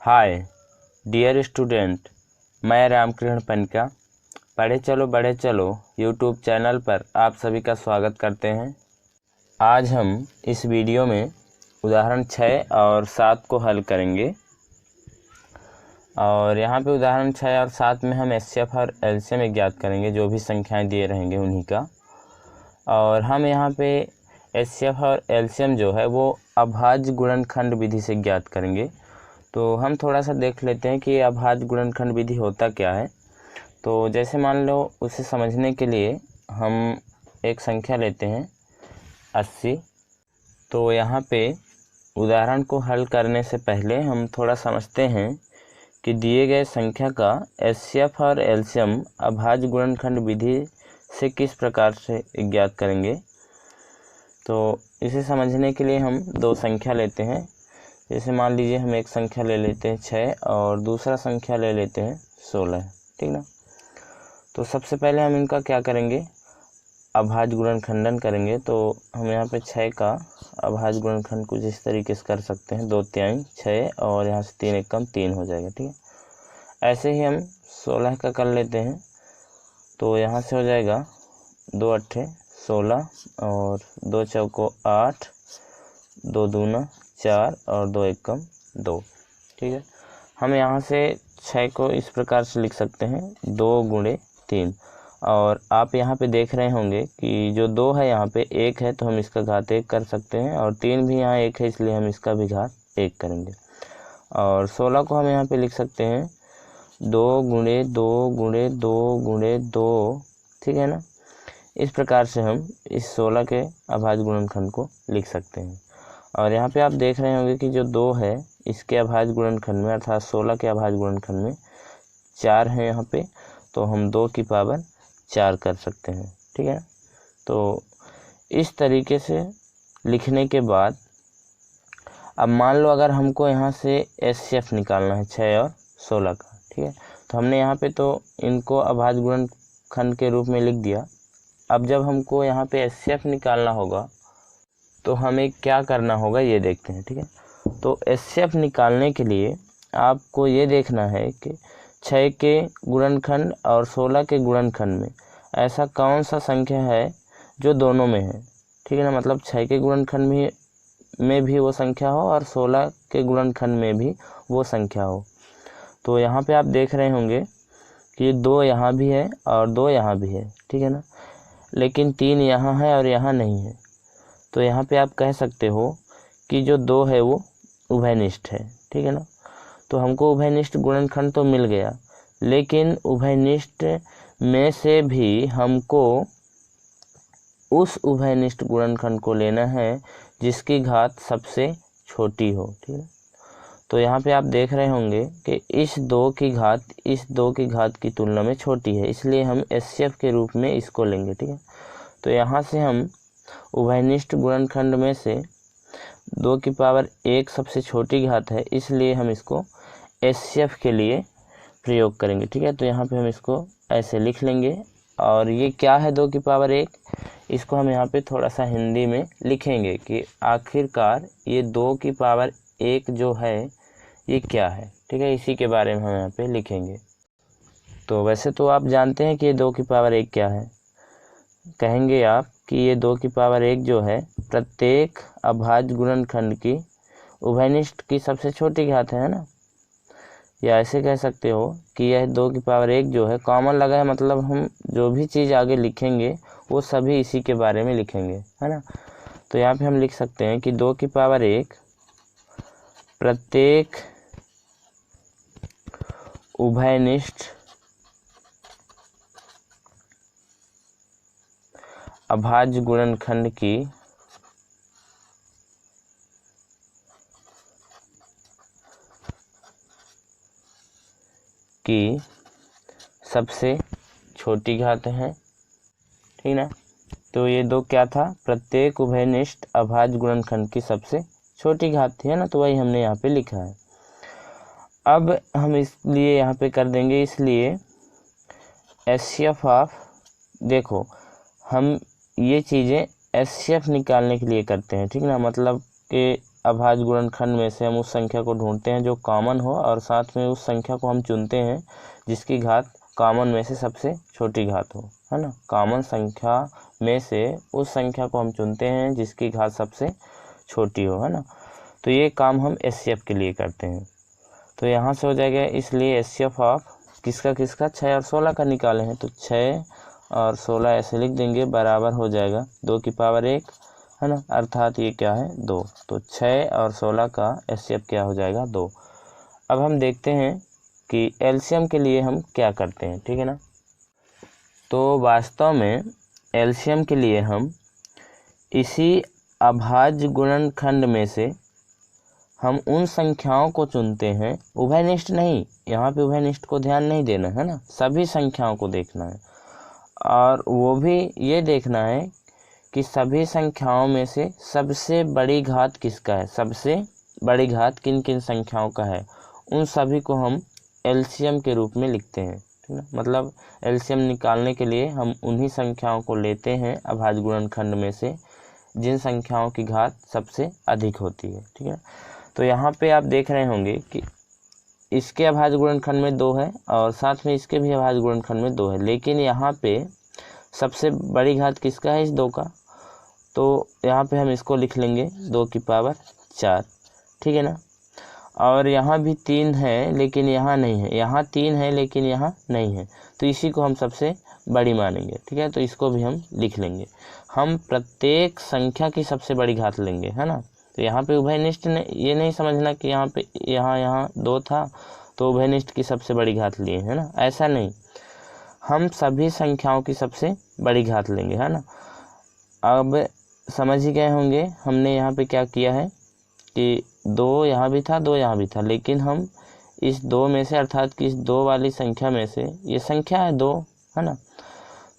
Hi dear student, मैं रामकृष्ण पनिका पढ़े चलो बढ़े चलो यूट्यूब चैनल पर आप सभी का स्वागत करते हैं। आज हम इस वीडियो में उदाहरण 6 और 7 को हल करेंगे और यहाँ पे उदाहरण 6 और 7 में हम एचसीएफ और एलसीएम ज्ञात करेंगे, जो भी संख्याएं दिए रहेंगे उन्हीं का। और हम यहाँ पे एचसीएफ और एलसीएम जो है वो अभाज्य गुणनखंड विधि से ज्ञात करेंगे। तो हम थोड़ा सा देख लेते हैं कि अभाज्य गुणनखंड विधि होता क्या है। तो जैसे मान लो, उसे समझने के लिए हम एक संख्या लेते हैं 80। तो यहाँ पे उदाहरण को हल करने से पहले हम थोड़ा समझते हैं कि दिए गए संख्या का एचसीएफ और एलसीएम अभाज्य गुणनखंड विधि से किस प्रकार से ज्ञात करेंगे। तो इसे समझने के लिए हम दो संख्या लेते हैं। जैसे मान लीजिए हम एक संख्या ले लेते हैं 6 और दूसरा संख्या ले लेते हैं 16, ठीक ना। तो सबसे पहले हम इनका क्या करेंगे, अभाज्य गुणनखंडन करेंगे। तो हम यहाँ पे 6 का अभाज्य गुणनखंड कुछ इस तरीके से कर सकते हैं, 2 6 और यहाँ से 3 कम 3 हो जाएगा, ठीक है। ऐसे ही हम 16 का कर लेते हैं। तो यहाँ से हो जाएगा 2 8 16 और 2 चौको 8, 2 दूना 4 और 2 एकम 2, ठीक है। हम यहाँ से 6 को इस प्रकार से लिख सकते हैं 2 गुणे 3। और आप यहाँ पे देख रहे होंगे कि जो 2 है यहाँ पे 1 है, तो हम इसका घात 1 कर सकते हैं, और 3 भी यहाँ 1 है, इसलिए हम इसका भी घात 1 करेंगे। और 16 को हम यहाँ पे लिख सकते हैं 2 गुणे 2 गुणे 2 गुणे 2, ठीक है ना। इस प्रकार से हम इस 16 के अभाज्य गुणनखंड को लिख सकते हैं। और यहाँ पे आप देख रहे होंगे कि जो 2 है इसके अभाज्य गुणनखंड में, अर्थात 16 के अभाज्य गुणनखंड में 4 है यहाँ पे, तो हम 2 की पावर 4 कर सकते हैं, ठीक है। तो इस तरीके से लिखने के बाद अब मान लो अगर हमको यहाँ से एचसीएफ निकालना है 6 और 16 का, ठीक है। तो हमने यहाँ पे तो इनको अभाज्य गुणनखंड के रूप में लिख दिया। अब जब हमको यहाँ पे एचसीएफ निकालना होगा तो हमें क्या करना होगा ये देखते हैं, ठीक है। तो एचसीएफ निकालने के लिए आपको ये देखना है कि 6 के गुणनखंड और 16 के गुणनखंड में ऐसा कौन सा संख्या है जो दोनों में है, ठीक है ना। मतलब 6 के गुणनखंड में भी वो संख्या हो और 16 के गुणनखंड में भी वो संख्या हो। तो यहाँ पे आप देख रहे होंगे कि 2 यहाँ भी है और 2 यहाँ भी है, ठीक है ना, लेकिन 3 यहाँ है और यहाँ नहीं है। तो यहाँ पे आप कह सकते हो कि जो 2 है वो उभयनिष्ठ है, ठीक है ना। तो हमको उभयनिष्ठ गुणनखंड तो मिल गया, लेकिन उभयनिष्ठ में से भी हमको उस उभयनिष्ठ गुणनखंड को लेना है जिसकी घात सबसे छोटी हो, ठीक है। तो यहाँ पे आप देख रहे होंगे कि इस 2 की घात इस 2 की घात की तुलना में छोटी है, इसलिए हम एचसीएफ के रूप में इसको लेंगे, ठीक है। तो यहाँ से हम उभयनिष्ठ गुणनखंड में से 2 की पावर 1 सबसे छोटी घात है, इसलिए हम इसको एचसीएफ के लिए प्रयोग करेंगे, ठीक है। तो यहाँ पे हम इसको ऐसे लिख लेंगे। और ये क्या है 2 की पावर 1, इसको हम यहाँ पे थोड़ा सा हिंदी में लिखेंगे कि आखिरकार ये 2 की पावर 1 जो है ये क्या है, ठीक है। इसी के बारे में हम यहाँ पे लिखेंगे। तो वैसे तो आप जानते हैं कि ये 2 की पावर 1 क्या है। कहेंगे आप कि ये 2 की पावर 1 जो है प्रत्येक अभाज्य गुणनखंड की उभयनिष्ठ की सबसे छोटी घात है ना। या ऐसे कह सकते हो कि यह 2 की पावर 1 जो है कॉमन लगा है, मतलब हम जो भी चीज़ आगे लिखेंगे वो सभी इसी के बारे में लिखेंगे, है ना। तो यहाँ पे हम लिख सकते हैं कि 2 की पावर 1 प्रत्येक उभयनिष्ठ अभाज्य गुणनखंड की सबसे छोटी घात है, ठीक ना। तो ये 2 क्या था, प्रत्येक उभयनिष्ठ अभाज्य गुणनखंड की सबसे छोटी घात थी, है ना। तो वही हमने यहाँ पे लिखा है। अब हम इसलिए यहाँ पे कर देंगे, इसलिए एचसीएफ ऑफ, देखो हम ये चीज़ें एचसीएफ निकालने के लिए करते हैं, ठीक ना। मतलब कि अभाज्य गुणनखंड में से हम उस संख्या को ढूंढते हैं जो कॉमन हो, और साथ में उस संख्या को हम चुनते हैं जिसकी घात कॉमन में से सबसे छोटी घात हो, है ना। कॉमन संख्या में से उस संख्या को हम चुनते हैं जिसकी घात सबसे छोटी हो, है ना। तो ये काम हम एचसीएफ के लिए करते हैं। तो यहाँ से हो जाएगा, इसलिए एचसीएफ ऑफ किसका 6 और 16 का निकाले हैं, तो 6 और 16 ऐसे लिख देंगे, बराबर हो जाएगा 2 की पावर 1, है ना, अर्थात ये क्या है 2। तो 6 और 16 का एचसीएफ क्या हो जाएगा 2। अब हम देखते हैं कि एलसीएम के लिए हम क्या करते हैं, ठीक है ना। तो वास्तव में एलसीएम के लिए हम इसी अभाज्य गुणनखंड में से हम उन संख्याओं को चुनते हैं, उभयनिष्ठ नहीं, यहाँ पे उभयनिष्ठ को ध्यान नहीं देना है ना, सभी संख्याओं को देखना है, और वो भी ये देखना है कि सभी संख्याओं में से सबसे बड़ी घात किसका है, सबसे बड़ी घात किन किन संख्याओं का है, उन सभी को हम एलसीएम के रूप में लिखते हैं, ठीक है। मतलब एलसीएम निकालने के लिए हम उन्हीं संख्याओं को लेते हैं अभाज्य गुणनखंड में से जिन संख्याओं की घात सबसे अधिक होती है, ठीक है। तो यहाँ पे आप देख रहे होंगे कि इसके अभाज्य गुणनखंड में 2 है और साथ में इसके भी अभाज्य गुणनखंड में 2 है, लेकिन यहाँ पे सबसे बड़ी घात किसका है, इस 2 का। तो यहाँ पे हम इसको लिख लेंगे 2 की पावर 4, ठीक है ना। और यहाँ भी 3 है लेकिन यहाँ नहीं है, यहाँ 3 है लेकिन यहाँ नहीं है, तो इसी को हम सबसे बड़ी मानेंगे, ठीक है। तो इसको भी हम लिख लेंगे, हम प्रत्येक संख्या की सबसे बड़ी घात लेंगे, है ना। तो यहाँ पे उभयनिष्ठ ने ये नहीं समझना कि यहाँ पे यहाँ 2 था तो उभयनिष्ठ की सबसे बड़ी घात लिए, है ना, ऐसा नहीं, हम सभी संख्याओं की सबसे बड़ी घात लेंगे, है ना। अब समझ ही गए होंगे हमने यहाँ पे क्या किया है कि 2 यहाँ भी था 2 यहाँ भी था, लेकिन हम इस 2 में से, अर्थात कि इस 2 वाली संख्या में से, ये संख्या है 2, है ना,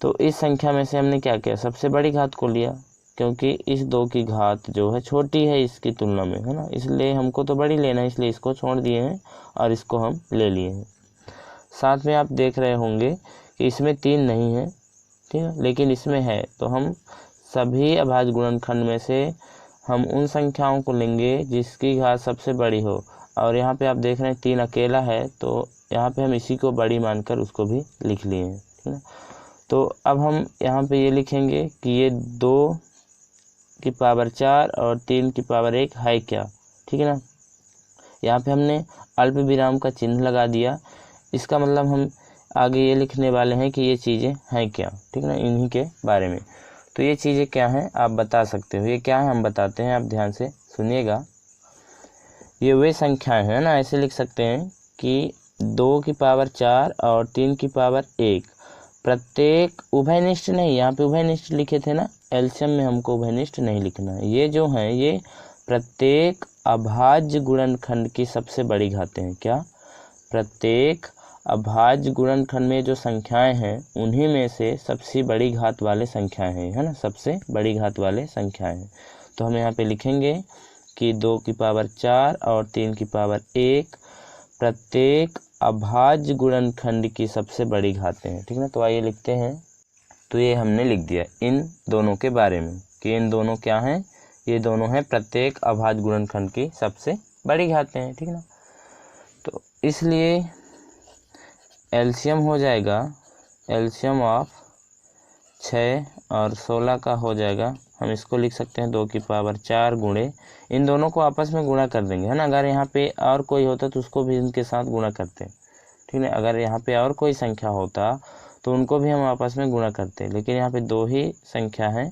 तो इस संख्या में से हमने क्या किया, सबसे बड़ी घात को लिया, क्योंकि इस 2 की घात जो है छोटी है इसकी तुलना में, है ना, इसलिए हमको तो बड़ी लेना है, इसलिए इसको छोड़ दिए हैं और इसको हम ले लिए हैं। साथ में आप देख रहे होंगे कि इसमें 3 नहीं है, ठीक है, लेकिन इसमें है, तो हम सभी अभाज्य गुणनखंड में से हम उन संख्याओं को लेंगे जिसकी घात सबसे बड़ी हो, और यहाँ पे आप देख रहे हैं 3 अकेला है, तो यहाँ पे हम इसी को बड़ी मानकर उसको भी लिख लिए हैं, ठीक है। तो अब हम यहाँ पे ये लिखेंगे कि ये 2 की पावर 4 और 3 की पावर 1 है क्या, ठीक है ना। यहाँ पे हमने अल्प विराम का चिन्ह लगा दिया, इसका मतलब हम आगे ये लिखने वाले हैं कि ये चीज़ें हैं क्या, ठीक है ना, इन्हीं के बारे में। तो ये चीज़ें क्या हैं आप बता सकते हो, ये क्या है हम बताते हैं, आप ध्यान से सुनिएगा। ये वे संख्याएं हैं ना, ऐसे लिख सकते हैं कि 2 की पावर 4 और 3 की पावर 1 प्रत्येक, उभयनिष्ठ नहीं, यहाँ पे उभयनिष्ठ लिखे थे ना, एलसीएम में हमको उभयनिष्ठ नहीं लिखना है, ये जो हैं ये प्रत्येक अभाज्य गुणनखंड की सबसे बड़ी घातें हैं, क्या, प्रत्येक अभाज्य गुणनखंड में जो संख्याएं हैं उन्हीं में से सबसे बड़ी घात वाले संख्याएं हैं, है ना, सबसे बड़ी घात वाले संख्याएं हैं। तो हम यहाँ पे लिखेंगे कि 2 की पावर 4 और 3 की पावर 1 प्रत्येक अभाज्य गुणनखंड की सबसे बड़ी घातें हैं, ठीक है ना। तो आइए लिखते हैं, तो ये हमने लिख दिया इन दोनों के बारे में कि इन दोनों क्या हैं, ये दोनों हैं प्रत्येक अभाज्य गुणनखंड की सबसे बड़ी घातें हैं, ठीक है ना। तो इसलिए एलसीएम हो जाएगा, एलसीएम ऑफ 6 और 16 का हो जाएगा, हम इसको लिख सकते हैं 2 की पावर 4 गुणे, इन दोनों को आपस में गुणा कर देंगे, है ना। अगर यहाँ पे और कोई होता तो उसको भी इनके साथ गुणा करते, ठीक है। अगर यहाँ पे और कोई संख्या होता तो उनको भी हम आपस में गुणा करते, लेकिन यहाँ पे 2 ही संख्या है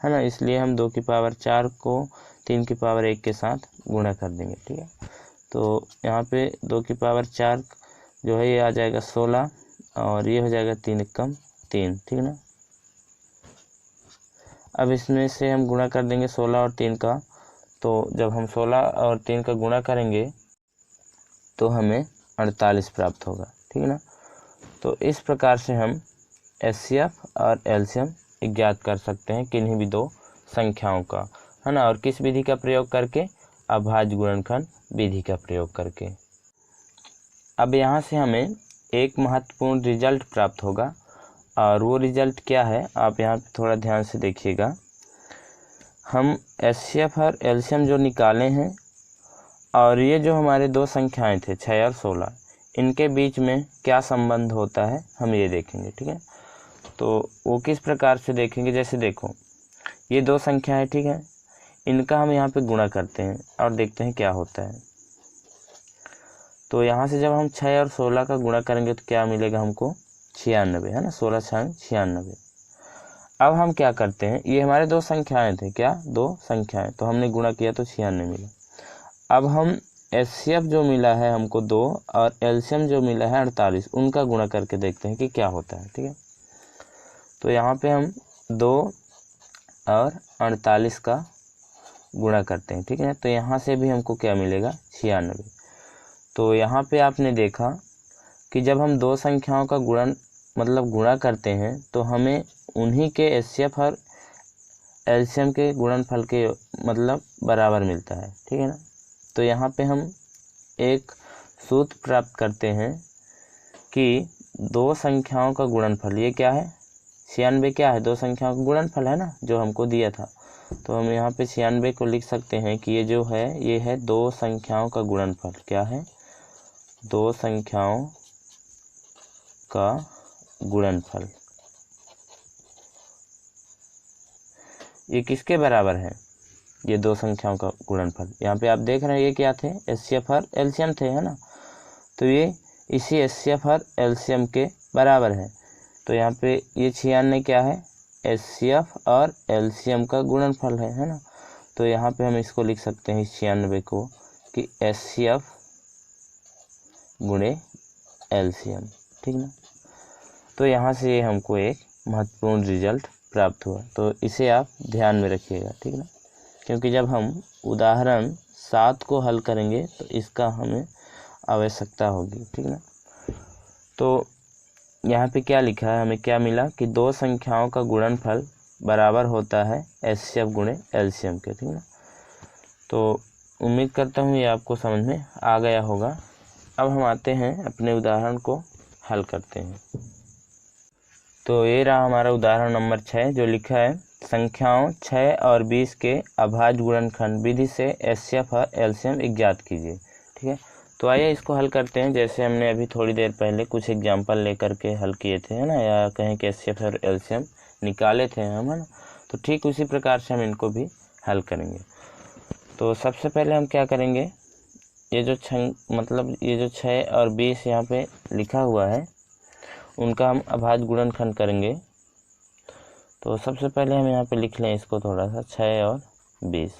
ना, इसलिए हम 2 की पावर 4 को 3 की पावर 1 के साथ गुणा कर देंगे, ठीक है। तो यहाँ पे 2 की पावर 4 जो है ये आ जाएगा 16 और ये हो जाएगा 3 एकम 3, ठीक है ना। अब इसमें से हम गुणा कर देंगे 16 और 3 का, तो जब हम 16 और 3 का गुणा करेंगे तो हमें 48 प्राप्त होगा, ठीक है ना। तो इस प्रकार से हम एचसीएफ और एलसीएम ज्ञात कर सकते हैं किन्हीं भी 2 संख्याओं का, है ना, और किस विधि का प्रयोग करके, अभाज्य गुणनखंड विधि का प्रयोग करके। अब यहाँ से हमें एक महत्वपूर्ण रिजल्ट प्राप्त होगा, और वो रिजल्ट क्या है आप यहाँ पे थोड़ा ध्यान से देखिएगा। हम एचसीएफ और एलसीएम जो निकाले हैं और ये जो हमारे दो संख्याएं थे 6 और 16, इनके बीच में क्या संबंध होता है हम ये देखेंगे। ठीक है, तो वो किस प्रकार से देखेंगे, जैसे देखो ये दो संख्या है, ठीक है, इनका हम यहाँ पे गुणा करते हैं और देखते हैं क्या होता है। तो यहाँ से जब हम 6 और 16 का गुणा करेंगे तो क्या मिलेगा हमको, 96, है ना, 16 6 96। अब हम क्या करते हैं, ये हमारे दो संख्याएं थे, क्या, दो संख्याएं, तो हमने गुणा किया तो 96 मिला। अब हम एचसीएफ जो मिला है हमको 2 और एलसीएम जो मिला है 48, उनका गुणा करके देखते हैं कि क्या होता है। ठीक है, तो यहाँ पे हम 2 और 48 का गुणा करते हैं। ठीक है, तो यहाँ से भी हमको क्या मिलेगा, 96। तो यहाँ पे आपने देखा कि जब हम दो संख्याओं का गुणा करते हैं तो हमें उन्हीं के एचसीएफ और एलसीएम के गुणनफल के बराबर मिलता है। ठीक है ना, तो यहाँ पे हम एक सूत्र प्राप्त करते हैं कि दो संख्याओं का गुणनफल, ये क्या है, 96 क्या है, दो संख्याओं का गुणनफल है ना, जो हमको दिया था। तो हम यहाँ पे 96 को लिख सकते हैं कि ये जो है ये है दो संख्याओं का गुणनफल। क्या है, दो संख्याओं का गुणनफल। ये किसके बराबर है, ये दो संख्याओं का गुणनफल। यहाँ पे आप देख रहे हैं ये क्या थे, एचसीएफ और एलसीएम थे, है ना, तो ये इसी एचसीएफ और एलसीएम के बराबर है। तो यहाँ पे ये 96 क्या है, एचसीएफ और एलसीएम का गुणनफल है ना। तो यहाँ पे हम इसको लिख सकते हैं 96 को कि एचसीएफ गुणे एलसीएम। ठीक ना, तो यहाँ से ये हमको एक महत्वपूर्ण रिजल्ट प्राप्त हुआ, तो इसे आप ध्यान में रखिएगा। ठीक ना, क्योंकि जब हम उदाहरण 7 को हल करेंगे तो इसका हमें आवश्यकता होगी। ठीक ना, तो यहाँ पे क्या लिखा है, हमें क्या मिला कि दो संख्याओं का गुणनफल बराबर होता है एचसीएफ गुणे एलसीएम के। ठीक ना, तो उम्मीद करता हूँ ये आपको समझ में आ गया होगा। अब हम आते हैं अपने उदाहरण को हल करते हैं। तो ये रहा हमारा उदाहरण नंबर 6, जो लिखा है संख्याओं 6 और 20 के अभाज्य गुणनखंड विधि से एचसीएफ और एलसीएम ज्ञात कीजिए। ठीक है, तो आइए इसको हल करते हैं। जैसे हमने अभी थोड़ी देर पहले कुछ एग्जांपल लेकर के हल किए थे, है ना, या कहें कि एचसीएफ और एलसीएम निकाले थे हम, है ना, तो ठीक उसी प्रकार से हम इनको भी हल करेंगे। तो सबसे पहले हम क्या करेंगे, ये जो ये जो 6 और 20 यहाँ पे लिखा हुआ है उनका हम अभाज्य गुणनखंड करेंगे। तो सबसे पहले हम यहाँ पे लिख लें इसको थोड़ा सा, 6 और 20।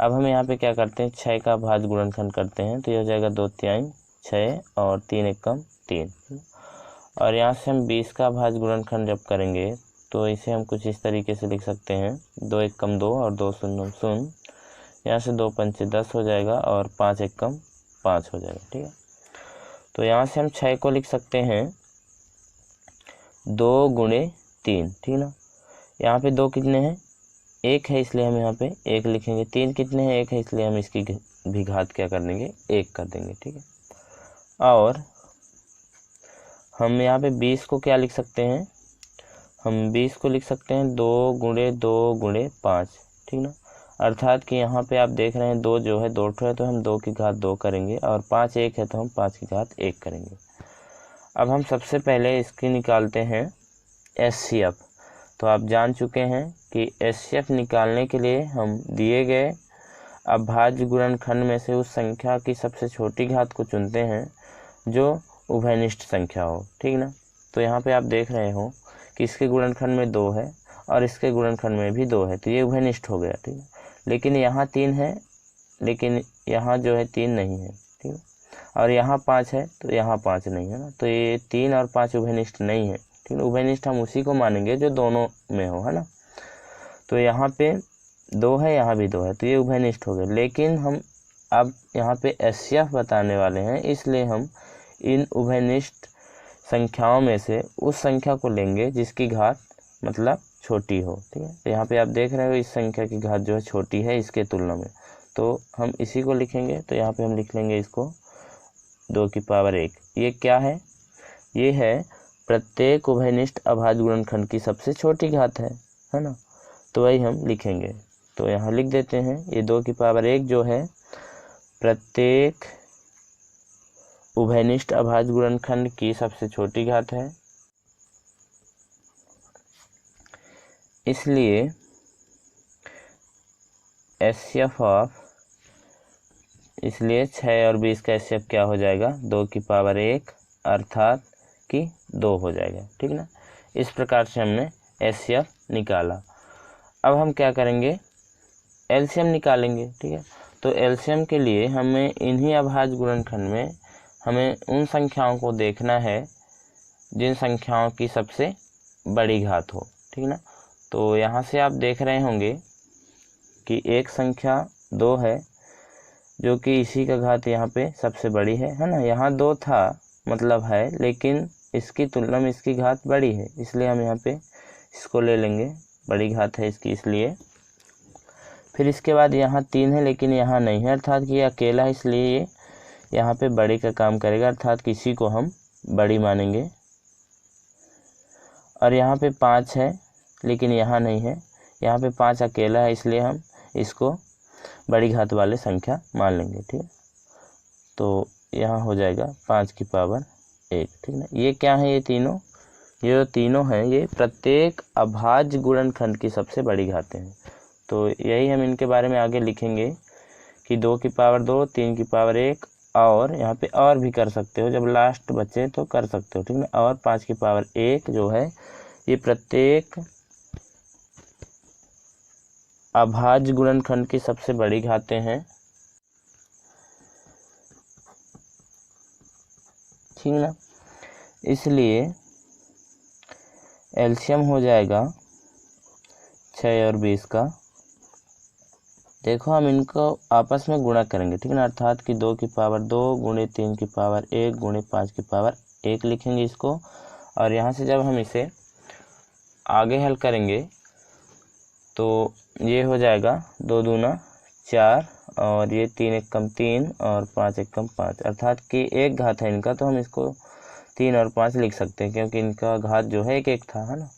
अब हम यहाँ पे क्या करते हैं, 6 का अभाज्य गुणनखंड करते हैं, तो यह हो जाएगा 2 तिहाई 6 और 3 एकम 3। और यहाँ से हम 20 का अभाज्य गुणनखंड जब करेंगे तो इसे हम कुछ इस तरीके से लिख सकते हैं, 2 एकम 2 और 2 शून्य शून्य, यहाँ से 2 पंचे 10 हो जाएगा और 5 एकम 5 हो जाएगा। ठीक है, तो यहाँ से हम 6 को लिख सकते हैं 2 गुणे 3। ठीक ना, यहाँ पे 2 कितने हैं, 1 है, इसलिए हम यहाँ पे 1 लिखेंगे। 3 कितने हैं, 1 है, इसलिए हम इसकी भी घात क्या कर देंगे, 1 कर देंगे। ठीक है, और हम यहाँ पे 20 को क्या लिख सकते हैं, हम 20 को लिख सकते हैं 2 गुणे 2 गुणे 5। ठीक ना, अर्थात कि यहाँ पे आप देख रहे हैं 2 जो है 2 है, तो हम 2 की घात 2 करेंगे, और 5 1 है तो हम 5 की घात 1 करेंगे। अब हम सबसे पहले इसकी निकालते हैं एचसीएफ। तो आप जान चुके हैं कि एचसीएफ निकालने के लिए हम दिए गए अभाज्य गुणनखंड में से उस संख्या की सबसे छोटी घात को चुनते हैं जो उभयनिष्ठ संख्या हो। ठीक ना, तो यहाँ पे आप देख रहे हो कि इसके गुणनखंड में 2 है और इसके गुणनखंड में भी 2 है, तो ये उभयनिष्ठ हो गया। ठीक है, लेकिन यहाँ 3 है, लेकिन यहाँ जो है 3 नहीं है। ठीक है, और यहाँ 5 है तो यहाँ 5 नहीं है ना, तो ये 3 और 5 उभयनिष्ठ नहीं है। ठीक है, उभयनिष्ठ हम उसी को मानेंगे जो दोनों में हो, है ना। तो यहाँ पे 2 है, यहाँ भी 2 है, तो ये उभयनिष्ठ हो गए। लेकिन हम अब यहाँ पे एचसीएफ बताने वाले हैं, इसलिए हम इन उभयनिष्ठ संख्याओं में से उस संख्या को लेंगे जिसकी घात छोटी हो। ठीक है, तो यहाँ पे आप देख रहे हो इस संख्या की घात जो है छोटी है इसके तुलना में, तो हम इसी को लिखेंगे। तो यहाँ पे हम लिख लेंगे इसको 2 की पावर 1। ये क्या है, ये है प्रत्येक उभयनिष्ठ अभाज्य गुणनखंड की सबसे छोटी घात है ना, तो वही हम लिखेंगे। तो यहाँ लिख देते हैं ये 2 की पावर 1 जो है प्रत्येक उभयनिष्ठ अभाज्य गुणनखंड की सबसे छोटी घात है, इसलिए एचसीएफ ऑफ, इसलिए 6 और 20 का एचसीएफ क्या हो जाएगा 2 की पावर 1 अर्थात कि 2 हो जाएगा। ठीक ना, इस प्रकार से हमने एचसीएफ निकाला। अब हम क्या करेंगे, एलसीएम निकालेंगे। ठीक है, तो एलसीएम के लिए हमें इन्हीं अभाज्य गुणनखंड में हमें उन संख्याओं को देखना है जिन संख्याओं की सबसे बड़ी घात हो। ठीक ना, तो यहाँ से आप देख रहे होंगे कि एक संख्या 2 है जो कि इसी का घात यहाँ पे सबसे बड़ी है ना। यहाँ 2 था मतलब है, लेकिन इसकी तुलना में इसकी घात बड़ी है, इसलिए हम यहाँ पे इसको ले लेंगे, बड़ी घात है इसकी इसलिए। फिर इसके बाद यहाँ 3 है लेकिन यहाँ नहीं है, अर्थात कि ये अकेला है, इसलिए ये यहाँ पे बड़ी का काम करेगा, अर्थात किसी को हम बड़ी मानेंगे। और यहाँ पे 5 है लेकिन यहाँ नहीं है, यहाँ पे 5 अकेला है, इसलिए हम इसको बड़ी घात वाले संख्या मान लेंगे। ठीक है, तो यहाँ हो जाएगा 5 की पावर 1। ठीक ना, ये क्या है, ये जो तीनों हैं ये प्रत्येक अभाज्य गुणनखंड की सबसे बड़ी घातें हैं। तो यही हम इनके बारे में आगे लिखेंगे कि 2 की पावर 2, 3 की पावर 1, और यहाँ पे और भी कर सकते हो, जब लास्ट बचे तो कर सकते हो। ठीक ना, और 5 की पावर 1 जो है ये प्रत्येक अभाज्य गुणनखंड की सबसे बड़ी घातें हैं। ठीक ना, इसलिए एलसीएम हो जाएगा 6 और 20 का। देखो हम इनको आपस में गुणा करेंगे। ठीक ना, अर्थात कि 2 की पावर 2 गुणे 3 की पावर 1 गुणे 5 की पावर 1 लिखेंगे इसको। और यहाँ से जब हम इसे आगे हल करेंगे तो ये हो जाएगा 2 दूना 4, और ये 3 एक कम 3 और 5 एक कम 5, अर्थात कि एक घात है इनका, तो हम इसको 3 और 5 लिख सकते हैं क्योंकि इनका घात जो है एक था, है ना।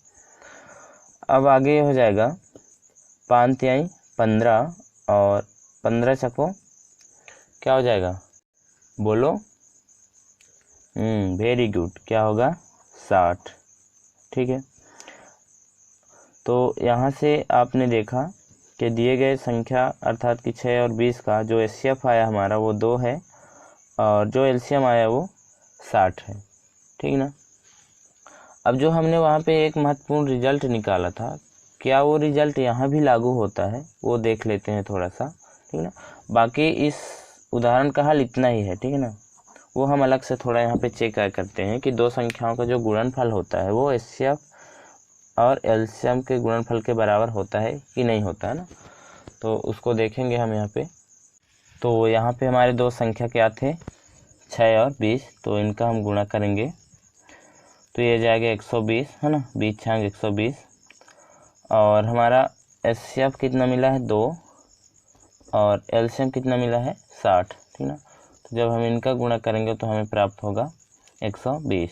अब आगे ये हो जाएगा 5 तिहाई 15, और 15 छको क्या हो जाएगा, बोलो। वेरी गुड, क्या होगा 60। ठीक है, तो यहाँ से आपने देखा कि दिए गए संख्या अर्थात कि 6 और 20 का जो एचसीएफ आया हमारा वो 2 है, और जो एलसीएम आया वो 60 है। ठीक ना, अब जो हमने वहाँ पे एक महत्वपूर्ण रिजल्ट निकाला था, क्या वो रिजल्ट यहाँ भी लागू होता है वो देख लेते हैं थोड़ा सा। ठीक ना, बाकी इस उदाहरण का हल इतना ही है। ठीक है ना, वो हम अलग से थोड़ा यहाँ पे चेक करते हैं कि 2 संख्याओं का जो गुणनफल होता है वो एचसीएफ और एलसीएम के गुणनफल के बराबर होता है कि नहीं होता है ना, तो उसको देखेंगे हम यहाँ पे। तो यहाँ पे हमारे 2 संख्या क्या थे, 6 और 20, तो इनका हम गुणा करेंगे तो ये जाएगा 120, है ना, 20 छांग 120, और हमारा एचसीएफ कितना मिला है 2, और एलसीएम कितना मिला है 60। ठीक ना, तो जब हम इनका गुणा करेंगे तो हमें प्राप्त होगा 120।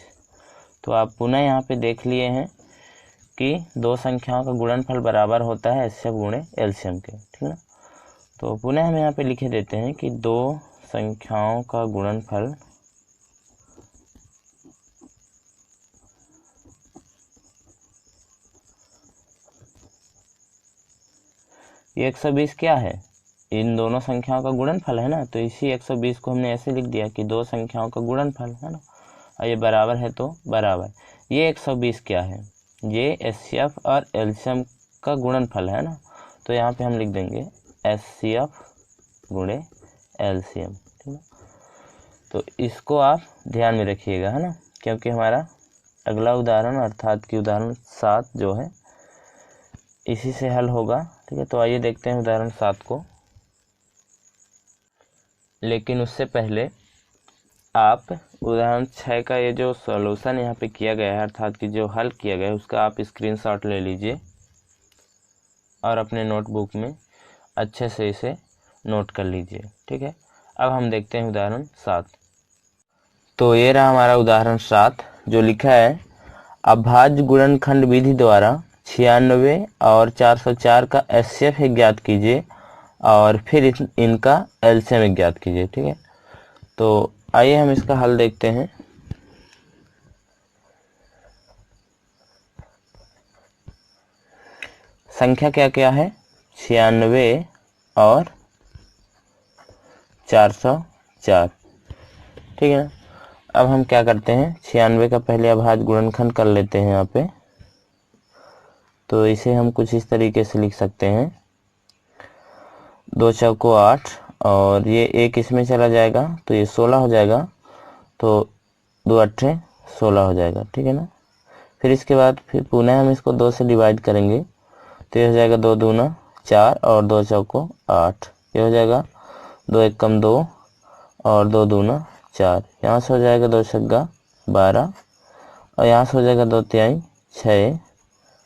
तो आप पुनः यहाँ पे देख लिए हैं कि 2 संख्याओं का गुणनफल बराबर होता है एचसीएफ गुणे एलसीएम के। ठीक ना, तो पुनः हम यहाँ पे लिखे देते हैं कि 2 संख्याओं का गुणनफल ये 120 क्या है, इन दोनों संख्याओं का गुणनफल है ना, तो इसी 120 को हमने ऐसे लिख दिया कि 2 संख्याओं का गुणनफल है ना, और ये बराबर है तो बराबर। ये 120 क्या है, ये एचसीएफ और एलसीएम का गुणनफल है ना, तो यहाँ पे हम लिख देंगे एचसीएफ गुणे एलसीएम। ठीक है, तो इसको आप ध्यान में रखिएगा, है ना, क्योंकि हमारा अगला उदाहरण अर्थात कि उदाहरण 7 जो है इसी से हल होगा। ठीक है, तो आइए देखते हैं उदाहरण 7 को। लेकिन उससे पहले आप उदाहरण 6 का ये जो सॉल्यूशन यहाँ पे किया गया है अर्थात कि जो हल किया गया है उसका आप स्क्रीनशॉट ले लीजिए और अपने नोटबुक में अच्छे से इसे नोट कर लीजिए। ठीक है, अब हम देखते हैं उदाहरण 7। तो ये रहा हमारा उदाहरण 7 जो लिखा है अभाज्य गुणनखंड विधि द्वारा 96 और 404 का एचसीएफ ज्ञात कीजिए और फिर इनका एलसीएम ज्ञात कीजिए। ठीक है, तो आइए हम इसका हल देखते हैं। संख्या क्या क्या है, 96 और 404। ठीक है, अब हम क्या करते हैं, 96 का पहले अभाज्य गुणनखंड कर लेते हैं यहाँ पे। तो इसे हम कुछ इस तरीके से लिख सकते हैं, 2 चौको 8 और ये एक इसमें चला जाएगा तो ये 16 हो जाएगा, तो 2 अट्ठे 16 हो जाएगा। ठीक है ना, फिर इसके बाद फिर पुनः हम इसको 2 से डिवाइड करेंगे तो ये हो जाएगा 2 दूना 4 और 2 चौको 8, ये हो जाएगा 2 एक कम 2 और 2 दूना 4, यहाँ से हो जाएगा 2 छक्का 12 और यहाँ से हो जाएगा 2 तिहाई 6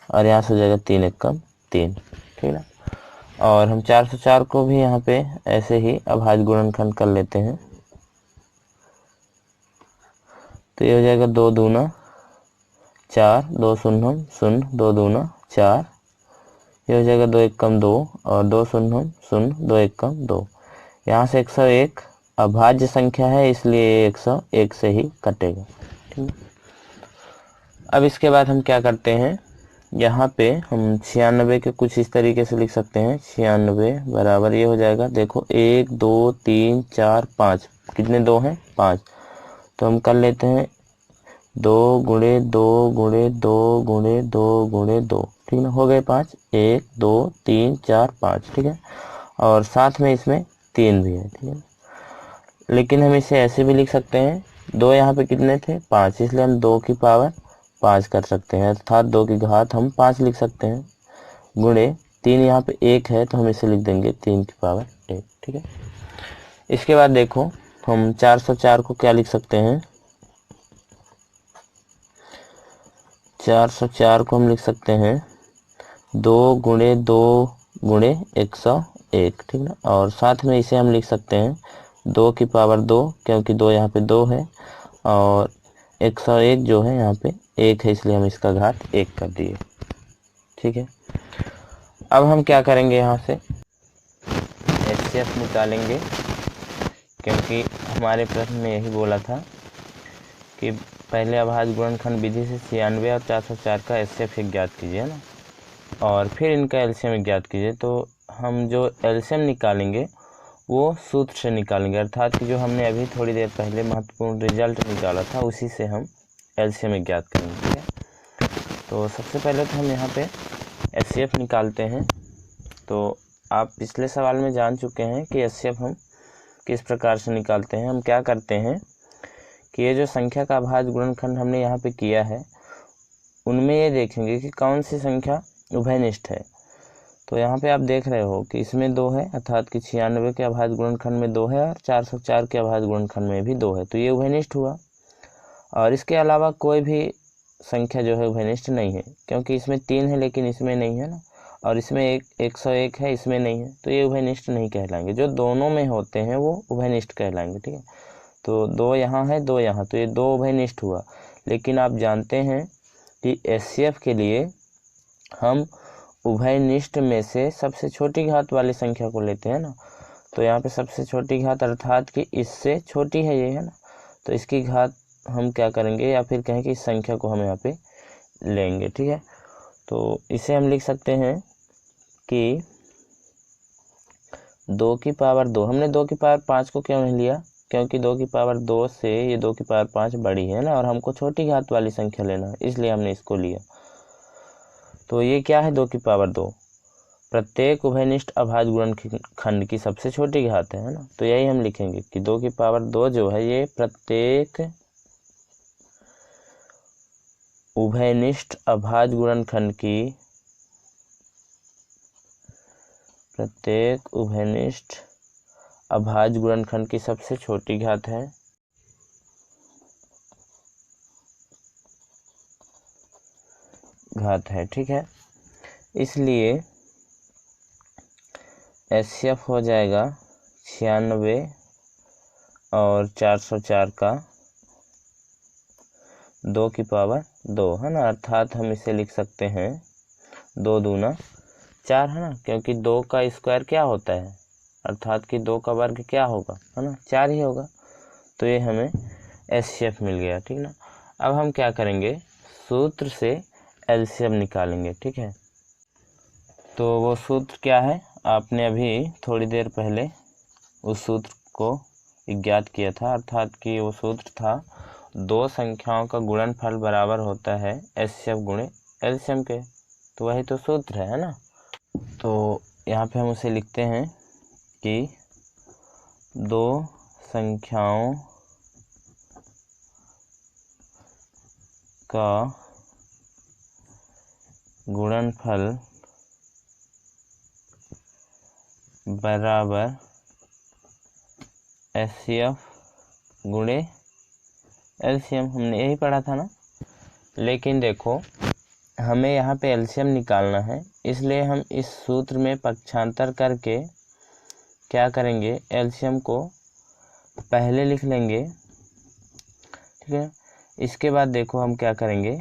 और यहाँ से हो जाएगा 3 एक कम 3। ठीक है ना, और हम 404 को भी यहाँ पे ऐसे ही अभाज्य गुणनखंड कर लेते हैं। तो ये हो जाएगा 2 दूना 4, 2 शून्य शून्य 2 दूना 4, ये हो जाएगा 2 एक कम 2 और 2 शून्य शून्य 2 एक कम 2। यहाँ से 101 अभाज्य संख्या है इसलिए 101 से ही कटेगा। ठीक है, अब इसके बाद हम क्या करते हैं, यहाँ पे हम 96 के कुछ इस तरीके से लिख सकते हैं, 96 बराबर ये हो जाएगा, देखो 1 2 3 4 5, कितने 2 हैं 5, तो हम कर लेते हैं 2 गुणे 2 गुणे 2 गुणे 2 गुणे 2। ठीक है, हो गए 5, 1 2 3 4 5। ठीक है, और साथ में इसमें 3 भी है। ठीक है, लेकिन हम इसे ऐसे भी लिख सकते हैं, 2 यहाँ पे कितने थे 5, इसलिए हम 2 की पावर 5 कर सकते हैं, अर्थात 2 की घात हम 5 लिख सकते हैं, गुणे 3 यहाँ पे 1 है तो हम इसे लिख देंगे 3 की पावर 1। ठीक है, इसके बाद देखो हम 404 को क्या लिख सकते हैं, 404 को हम लिख सकते हैं 2 गुणे 2 गुणे 101। ठीक है, और साथ में इसे हम लिख सकते हैं 2 की पावर 2, क्योंकि 2 यहाँ पे 2 है और 101 जो है यहाँ पे 1 है इसलिए हम इसका घात 1 कर दिए। ठीक है, अब हम क्या करेंगे, यहाँ से एचसीएफ निकालेंगे, क्योंकि हमारे प्रश्न में यही बोला था कि पहले अभाज्य गुणनखंड विधि से 96 और 404 का एचसीएफ ज्ञात कीजिए ना, और फिर इनका एलसीएम ज्ञात कीजिए। तो हम जो एलसीएम निकालेंगे वो सूत्र से निकालेंगे, अर्थात कि जो हमने अभी थोड़ी देर पहले महत्वपूर्ण रिजल्ट निकाला था उसी से हम एलसीएम ज्ञात करेंगे। ठीक है, तो सबसे पहले तो हम यहाँ पे एचसीएफ निकालते हैं। तो आप पिछले सवाल में जान चुके हैं कि एचसीएफ हम किस प्रकार से निकालते हैं। हम क्या करते हैं कि ये जो संख्या का अभाज्य गुणनखंड हमने यहाँ पे किया है उनमें ये देखेंगे कि कौन सी संख्या उभयनिष्ठ है। तो यहाँ पे आप देख रहे हो कि इसमें 2 है, अर्थात कि 96 के अभाज्य गुणनखंड में 2 है और 404 के अभाज्य गुणनखंड में भी 2 है, तो ये उभयनिष्ठ हुआ। और इसके अलावा कोई भी संख्या जो है उभयनिष्ठ नहीं है, क्योंकि इसमें 3 है लेकिन इसमें नहीं है ना, और इसमें 101 है इसमें नहीं है, तो ये उभयनिष्ठ नहीं कहलाएंगे। जो दोनों में होते हैं वो उभयनिष्ठ कहलाएंगे। ठीक है, तो 2 यहाँ है 2 यहाँ, तो ये 2 उभयनिष्ठ हुआ। लेकिन आप जानते हैं कि एचसीएफ के लिए हम उभयनिष्ठ में से सबसे छोटी घात वाली संख्या को लेते हैं ना, तो यहाँ पे सबसे छोटी घात अर्थात कि इससे छोटी है ये, है ना, तो इसकी घात हम क्या करेंगे, या फिर कहें कि इस संख्या को हम यहाँ पे लेंगे। ठीक है, तो इसे हम लिख सकते हैं कि 2 की पावर 2, हमने 2 की पावर 5 को क्यों नहीं लिया, क्योंकि 2 की पावर 2 से ये 2 की पावर 5 बड़ी है ना, और हमको छोटी घात वाली संख्या लेना है इसलिए हमने इसको लिया। तो ये क्या है, 2 की पावर 2 प्रत्येक उभयनिष्ठ अभाज्य गुणनखंड की सबसे छोटी घात है ना, तो यही हम लिखेंगे कि 2 की पावर 2 जो है ये प्रत्येक उभयनिष्ठ अभाज्य गुणनखंड की प्रत्येक उभयनिष्ठ अभाज्य गुणनखंड की सबसे छोटी घात है। ठीक है, इसलिए एचसीएफ हो जाएगा 96 और 404 का 2 की पावर 2, है ना, अर्थात हम इसे लिख सकते हैं 2 दूना 4 है ना, क्योंकि 2 का स्क्वायर क्या होता है, अर्थात कि 2 का वर्ग क्या होगा, है ना, 4 ही होगा। तो ये हमें एचसीएफ मिल गया, ठीक ना। अब हम क्या करेंगे, सूत्र से एलसीएम निकालेंगे, ठीक है। तो वो सूत्र क्या है, आपने अभी थोड़ी देर पहले उस सूत्र को ज्ञात किया था, अर्थात कि वो सूत्र था 2 संख्याओं का गुणनफल बराबर होता है एचसीएफ गुणे एलसीएम के। तो वही तो सूत्र है ना। तो यहाँ पे हम उसे लिखते हैं कि 2 संख्याओं का गुणनफल बराबर एचसीएफ गुणे एलसीएम, हमने यही पढ़ा था ना। लेकिन देखो हमें यहाँ पे एलसीएम निकालना है, इसलिए हम इस सूत्र में पक्षांतर करके क्या करेंगे, एलसीएम को पहले लिख लेंगे, ठीक है। इसके बाद देखो हम क्या करेंगे,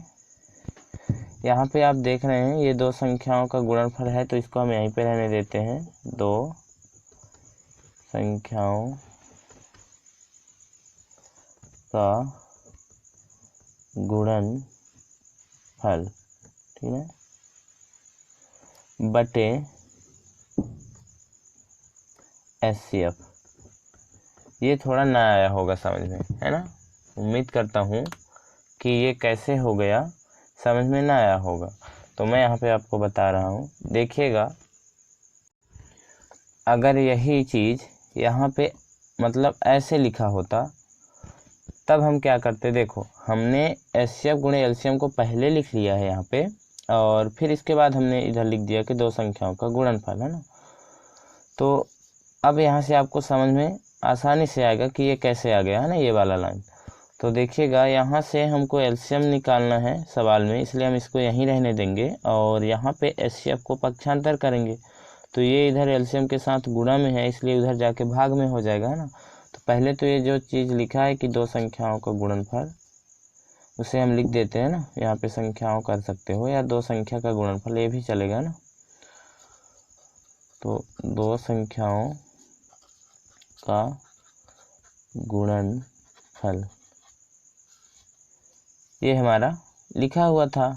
यहाँ पे आप देख रहे हैं ये 2 संख्याओं का गुणनफल है, तो इसको हम यहीं पे रहने देते हैं, 2 संख्याओं का गुणनफल, ठीक है, बटे एचसीएफ। ये थोड़ा ना आया होगा समझ में, है ना। उम्मीद करता हूँ कि ये कैसे हो गया समझ में ना आया होगा, तो मैं यहाँ पे आपको बता रहा हूँ। देखिएगा अगर यही चीज़ यहाँ पे मतलब ऐसे लिखा होता तब हम क्या करते, देखो हमने एचसीएफ गुणे एलसीएम को पहले लिख लिया है यहाँ पे, और फिर इसके बाद हमने इधर लिख दिया कि 2 संख्याओं का गुणनफल, है ना। तो अब यहाँ से आपको समझ में आसानी से आएगा कि ये कैसे आ गया, है ना, ये वाला लाइन। तो देखिएगा यहाँ से हमको एलसीएम निकालना है सवाल में, इसलिए हम इसको यहीं रहने देंगे और यहाँ पे एचसीएफ को पक्षांतर करेंगे। तो ये इधर एलसीएम के साथ गुणा में है, इसलिए उधर जाके भाग में हो जाएगा, है ना। तो पहले तो ये जो चीज़ लिखा है कि 2 संख्याओं का गुणनफल, उसे हम लिख देते हैं ना, यहाँ पे संख्याओं कर सकते हो या 2 संख्या का गुणनफल, ये भी चलेगा ना। तो 2 संख्याओं का गुणनफल ये हमारा लिखा हुआ था,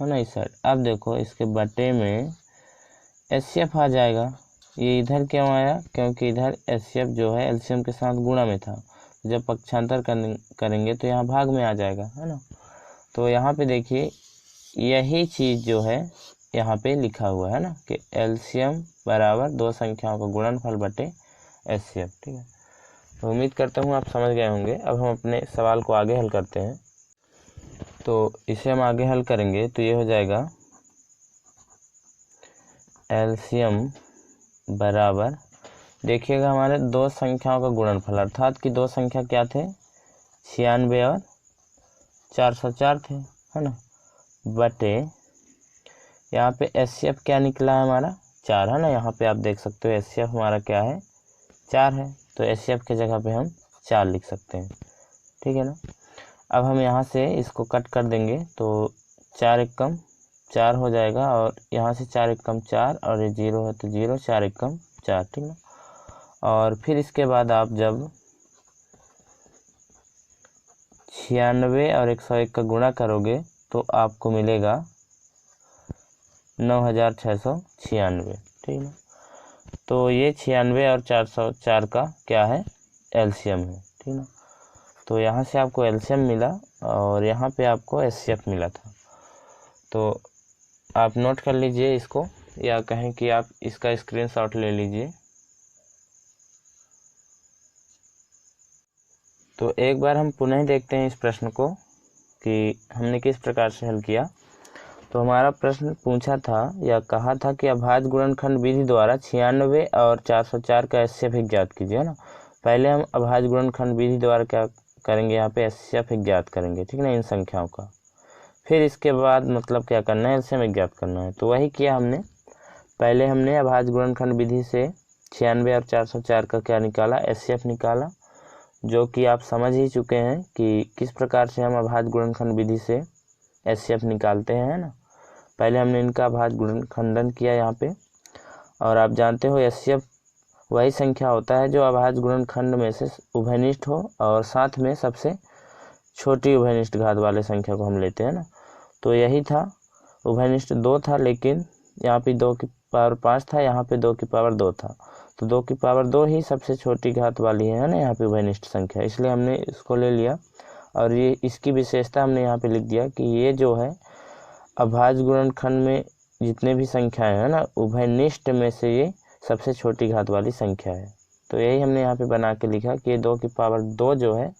है ना, इस साइड। अब देखो इसके बटे में एचसीएफ आ जाएगा। ये इधर क्यों आया, क्योंकि इधर एचसीएफ जो है एलसीएम के साथ गुणा में था, जब पक्षांतर करेंगे तो यहाँ भाग में आ जाएगा, है ना। तो यहाँ पे देखिए यही चीज़ जो है यहाँ पे लिखा हुआ है ना कि एलसीएम बराबर 2 संख्याओं का गुणनफल बटे एचसीएफ, ठीक है। तो उम्मीद करता हूँ आप समझ गए होंगे। अब हम अपने सवाल को आगे हल करते हैं। तो इसे हम आगे हल करेंगे तो ये हो जाएगा एलसीएम बराबर, देखिएगा हमारे 2 संख्याओं का गुणनफल, अर्थात कि 2 संख्या क्या थे, 96 और 404 थे, है ना, बटे यहाँ पे एचसीएफ क्या निकला है हमारा 4, है ना। यहाँ पे आप देख सकते हो एचसीएफ हमारा क्या है 4 है, तो एचसीएफ के जगह पे हम 4 लिख सकते हैं, ठीक है ना। अब हम यहाँ से इसको कट कर देंगे तो 4 एकम 4 हो जाएगा, और यहाँ से 4 एकम 4 और ये 0 है तो 0, 4 एकम 4, ठीक ना। और फिर इसके बाद आप जब 96 और 101 का गुणा करोगे तो आपको मिलेगा 9696, ठीक ना। तो ये 96 और 404 का क्या है, एलसीएम है, ठीक ना। तो यहाँ से आपको एलसीएम मिला और यहाँ पे आपको एचसीएफ मिला था। तो आप नोट कर लीजिए इसको, या कहें कि आप इसका स्क्रीनशॉट ले लीजिए। तो एक बार हम पुनः देखते हैं इस प्रश्न को कि हमने किस प्रकार से हल किया। तो हमारा प्रश्न पूछा था या कहा था कि अभाज्य गुणनखंड विधि द्वारा 96 और 404 का एचसीएफ ज्ञात कीजिए, है ना। पहले हम अभाज्य गुणनखंड विधि द्वारा क्या करेंगे, यहाँ पे एचसीएफ ज्ञात करेंगे, ठीक ना, इन संख्याओं का। फिर इसके बाद मतलब क्या करना है, एलसीएम ज्ञात करना है। तो वही किया हमने। पहले हमने अभाज्य गुणनखंड विधि से 96 और 404 का क्या निकाला, एचसीएफ निकाला, जो कि आप समझ ही चुके हैं कि किस प्रकार से हम अभाज्य गुणनखंड विधि से एचसीएफ निकालते हैं, ना। पहले हमने इनका अभाज्य गुणनखंडन किया यहाँ पे। और आप जानते हो HCF वही संख्या होता है जो अभाज्य गुणनखंड में से उभयनिष्ठ हो और साथ में सबसे छोटी उभयनिष्ठ घात वाले संख्या को हम लेते हैं ना। तो यही था, उभयनिष्ठ 2 था, लेकिन यहाँ पे 2 की पावर 5 था, यहाँ पे 2 की पावर 2 था। तो 2 की पावर 2 ही सबसे छोटी घात वाली है ना यहाँ पे उभयनिष्ठ संख्या, इसलिए हमने इसको ले लिया। और ये इसकी विशेषता हमने यहाँ पे लिख दिया कि ये जो है अभाज्य गुणनखंड में जितने भी संख्याएं हैं ना, उभयनिष्ठ में से ये सबसे छोटी घात वाली संख्या है। तो यही हमने यहाँ पे बना के लिखा कि 2 की पावर 2 जो है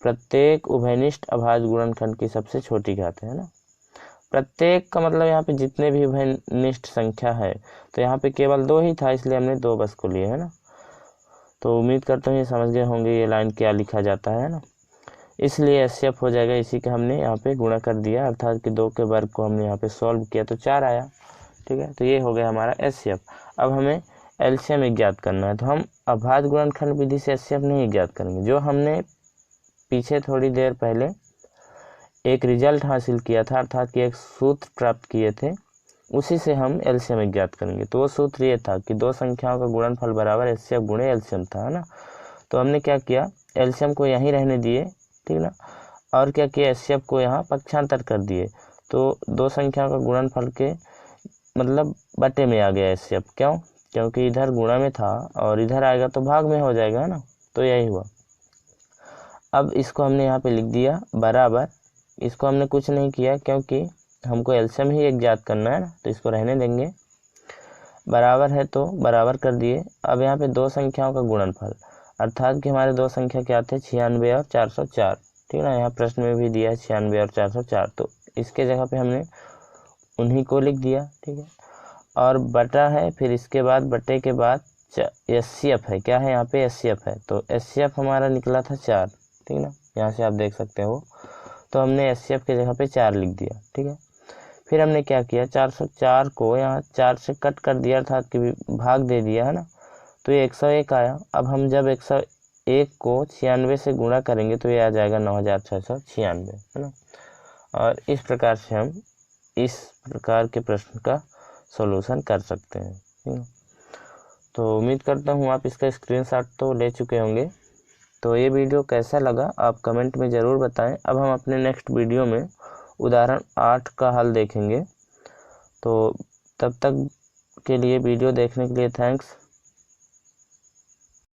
प्रत्येक उभयनिष्ठ अभाज्य गुणनखंड की सबसे छोटी घात है ना। प्रत्येक का मतलब यहाँ पे जितने भी उभयनिष्ठ संख्या है, तो यहाँ पे केवल 2 ही था, इसलिए हमने 2 बस को लिए है ना। तो उम्मीद करता हूँ ये समझ गए होंगे ये लाइन क्या लिखा जाता है ना। इसलिए HCF हो जाएगा, इसी का हमने यहाँ पे गुणा कर दिया, अर्थात कि 2 के वर्ग को हमने यहाँ पे सॉल्व किया तो 4 आया। ठीक है, तो ये हो गया हमारा HCF। अब हमें LCM ज्ञात करना है, तो हम अभाज्य गुणनखंड विधि से HCF नहीं ज्ञात करेंगे। जो हमने पीछे थोड़ी देर पहले एक रिजल्ट हासिल किया था, अर्थात कि एक सूत्र प्राप्त किए थे, उसी से हम LCM ज्ञात करेंगे। तो वो सूत्र ये था कि 2 संख्याओं का गुणनफल बराबर HCF गुणे LCM था, है ना। तो हमने क्या किया, LCM को यहीं रहने दिए, ठीक ना, और क्या किया, HCF को यहाँ पक्षांतर कर दिए। तो 2 संख्याओं का गुणनफल के मतलब बटे में आ गया HCF। क्यों? क्योंकि इधर गुणा में था और इधर आएगा तो भाग में हो जाएगा ना, तो यही हुआ। अब इसको हमने यहाँ पे लिख दिया बराबर, इसको हमने कुछ नहीं किया क्योंकि हमको LCM ही एक ज्ञात करना है ना, तो इसको रहने देंगे। बराबर है तो बराबर कर दिए। अब यहाँ पे 2 संख्याओं का गुणनफल, अर्थात कि हमारे 2 संख्या क्या थे, 96 और 404। ठीक है ना, यहाँ प्रश्न में भी दिया है 96 और 404, तो इसके जगह पे हमने उन्हीं को लिख दिया। ठीक है, और बटा है, फिर इसके बाद बटे के बाद HCF है, क्या है यहाँ पे HCF है, तो HCF हमारा निकला था 4। ठीक है ना, यहाँ से आप देख सकते हो। तो हमने HCF के जगह पे 4 लिख दिया। ठीक है, फिर हमने क्या किया, 404 को यहाँ 4 से कट कर दिया, अर्थात कि भाग दे दिया है ना, तो ये 101 आया। अब हम जब 101 को 96 से गुणा करेंगे तो ये आ जाएगा 9696, है ना। और इस प्रकार से हम इस प्रकार के प्रश्न का सॉल्यूशन कर सकते हैं। ठीक है, तो उम्मीद करता हूँ आप इसका स्क्रीनशॉट तो ले चुके होंगे। तो ये वीडियो कैसा लगा आप कमेंट में ज़रूर बताएं। अब हम अपने नेक्स्ट वीडियो में उदाहरण 8 का हल देखेंगे। तो तब तक के लिए वीडियो देखने के लिए थैंक्स।